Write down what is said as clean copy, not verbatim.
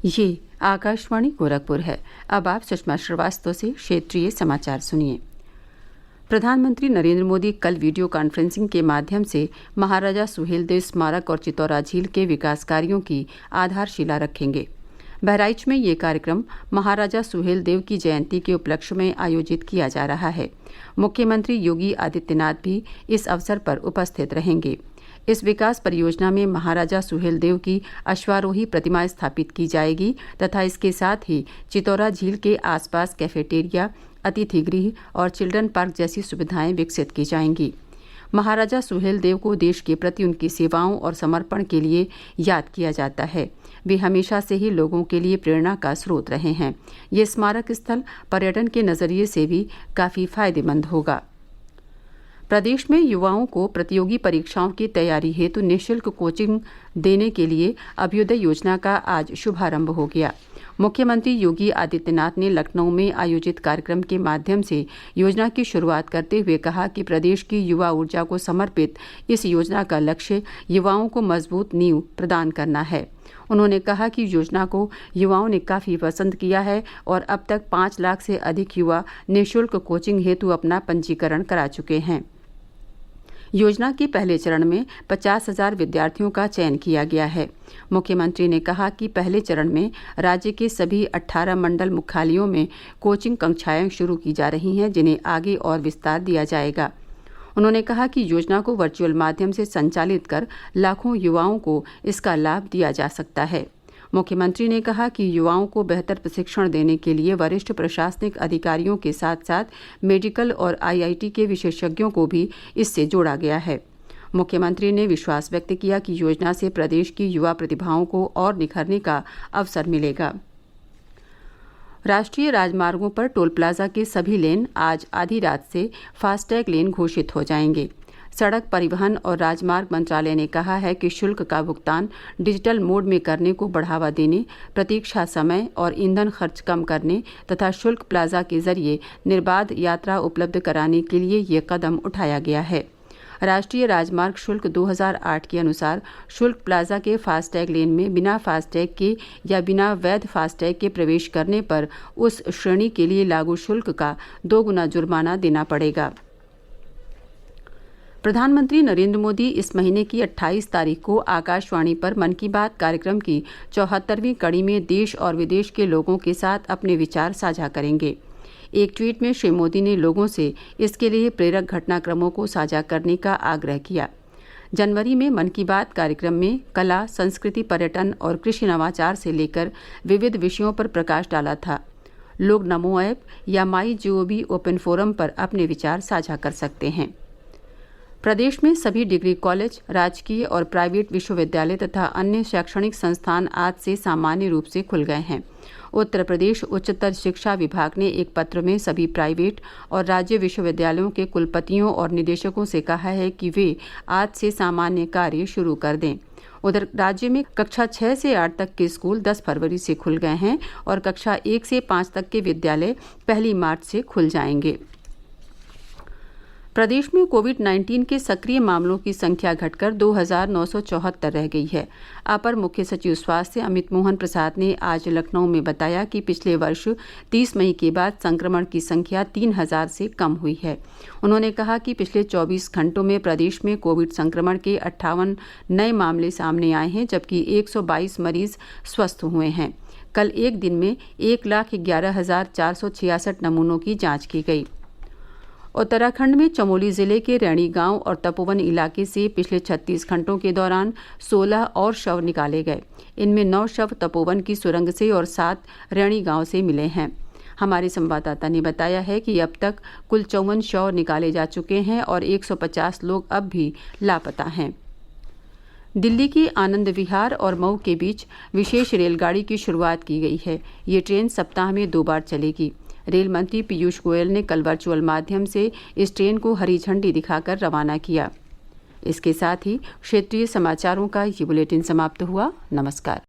ये आकाशवाणी गोरखपुर है। अब आप सुषमा श्रीवास्तव से क्षेत्रीय समाचार सुनिए। प्रधानमंत्री नरेंद्र मोदी कल वीडियो कॉन्फ्रेंसिंग के माध्यम से महाराजा सुहेलदेव स्मारक और चितौरा झील के विकास कार्यों की आधारशिला रखेंगे। बहराइच में ये कार्यक्रम महाराजा सुहेलदेव की जयंती के उपलक्ष्य में आयोजित किया जा रहा है। मुख्यमंत्री योगी आदित्यनाथ भी इस अवसर पर उपस्थित रहेंगे। इस विकास परियोजना में महाराजा सुहेलदेव की अश्वारोही प्रतिमा स्थापित की जाएगी तथा इसके साथ ही चितौरा झील के आसपास कैफेटेरिया, अतिथि गृह और चिल्ड्रन पार्क जैसी सुविधाएं विकसित की जाएंगी। महाराजा सुहेलदेव को देश के प्रति उनकी सेवाओं और समर्पण के लिए याद किया जाता है। वे हमेशा से ही लोगों के लिए प्रेरणा का स्रोत रहे हैं। ये स्मारक स्थल पर्यटन के नज़रिए से भी काफ़ी फायदेमंद होगा। प्रदेश में युवाओं को प्रतियोगी परीक्षाओं की तैयारी हेतु निःशुल्क कोचिंग देने के लिए अभ्युदय योजना का आज शुभारंभ हो गया। मुख्यमंत्री योगी आदित्यनाथ ने लखनऊ में आयोजित कार्यक्रम के माध्यम से योजना की शुरुआत करते हुए कहा कि प्रदेश की युवा ऊर्जा को समर्पित इस योजना का लक्ष्य युवाओं को मजबूत नींव प्रदान करना है। उन्होंने कहा कि योजना को युवाओं ने काफ़ी पसंद किया है और अब तक 5 लाख से अधिक युवा निःशुल्क कोचिंग हेतु अपना पंजीकरण करा चुके हैं। योजना के पहले चरण में 50,000 विद्यार्थियों का चयन किया गया है। मुख्यमंत्री ने कहा कि पहले चरण में राज्य के सभी 18 मंडल मुख्यालयों में कोचिंग कक्षाएं शुरू की जा रही हैं, जिन्हें आगे और विस्तार दिया जाएगा। उन्होंने कहा कि योजना को वर्चुअल माध्यम से संचालित कर लाखों युवाओं को इसका लाभ दिया जा सकता है। मुख्यमंत्री ने कहा कि युवाओं को बेहतर प्रशिक्षण देने के लिए वरिष्ठ प्रशासनिक अधिकारियों के साथ साथ मेडिकल और IIT के विशेषज्ञों को भी इससे जोड़ा गया है। मुख्यमंत्री ने विश्वास व्यक्त किया कि योजना से प्रदेश की युवा प्रतिभाओं को और निखरने का अवसर मिलेगा। राष्ट्रीय राजमार्गों पर टोल प्लाजा के सभी लेन आज आधी रात से फास्टैग लेन घोषित हो जाएंगे। सड़क परिवहन और राजमार्ग मंत्रालय ने कहा है कि शुल्क का भुगतान डिजिटल मोड में करने को बढ़ावा देने, प्रतीक्षा समय और ईंधन खर्च कम करने तथा शुल्क प्लाजा के जरिए निर्बाध यात्रा उपलब्ध कराने के लिए ये कदम उठाया गया है। राष्ट्रीय राजमार्ग शुल्क 2008 के अनुसार शुल्क प्लाजा के फास्टैग लेन में बिना फास्टैग के या बिना वैध फास्टैग के प्रवेश करने पर उस श्रेणी के लिए लागू शुल्क का 2 गुना जुर्माना देना पड़ेगा। प्रधानमंत्री नरेंद्र मोदी इस महीने की 28 तारीख को आकाशवाणी पर मन की बात कार्यक्रम की 74वीं कड़ी में देश और विदेश के लोगों के साथ अपने विचार साझा करेंगे। एक ट्वीट में श्री मोदी ने लोगों से इसके लिए प्रेरक घटनाक्रमों को साझा करने का आग्रह किया। जनवरी में मन की बात कार्यक्रम में कला, संस्कृति, पर्यटन और कृषि नवाचार से लेकर विविध विषयों पर प्रकाश डाला था। लोग नमो ऐप या MyGov ओपन फोरम पर अपने विचार साझा कर सकते हैं। प्रदेश में सभी डिग्री कॉलेज, राजकीय और प्राइवेट विश्वविद्यालय तथा अन्य शैक्षणिक संस्थान आज से सामान्य रूप से खुल गए हैं। उत्तर प्रदेश उच्चतर शिक्षा विभाग ने एक पत्र में सभी प्राइवेट और राज्य विश्वविद्यालयों के कुलपतियों और निदेशकों से कहा है कि वे आज से सामान्य कार्य शुरू कर दें। उधर राज्य में कक्षा 6 से 8 तक के स्कूल 10 फरवरी से खुल गए हैं और कक्षा 1 से 5 तक के विद्यालय 1 मार्च से खुल जाएंगे। प्रदेश में कोविड-19 के सक्रिय मामलों की संख्या घटकर 2,974 रह गई है। अपर मुख्य सचिव स्वास्थ्य अमित मोहन प्रसाद ने आज लखनऊ में बताया कि पिछले वर्ष 30 मई के बाद संक्रमण की संख्या 3,000 से कम हुई है। उन्होंने कहा कि पिछले 24 घंटों में प्रदेश में कोविड संक्रमण के 58 नए मामले सामने आए हैं, जबकि 122 मरीज स्वस्थ हुए हैं। कल एक दिन में 1,11,466 नमूनों की जाँच की गई। उत्तराखंड में चमोली जिले के रैणी गांव और तपोवन इलाके से पिछले 36 घंटों के दौरान 16 और शव निकाले गए। इनमें 9 शव तपोवन की सुरंग से और 7 रैणी गांव से मिले हैं। हमारे संवाददाता ने बताया है कि अब तक कुल 54 शव निकाले जा चुके हैं और 150 लोग अब भी लापता हैं। दिल्ली के आनंद विहार और मऊ के बीच विशेष रेलगाड़ी की शुरुआत की गई है। ये ट्रेन सप्ताह में 2 बार चलेगी। रेल मंत्री पीयूष गोयल ने कल वर्चुअल माध्यम से इस ट्रेन को हरी झंडी दिखाकर रवाना किया। इसके साथ ही क्षेत्रीय समाचारों का ये बुलेटिन समाप्त हुआ। नमस्कार।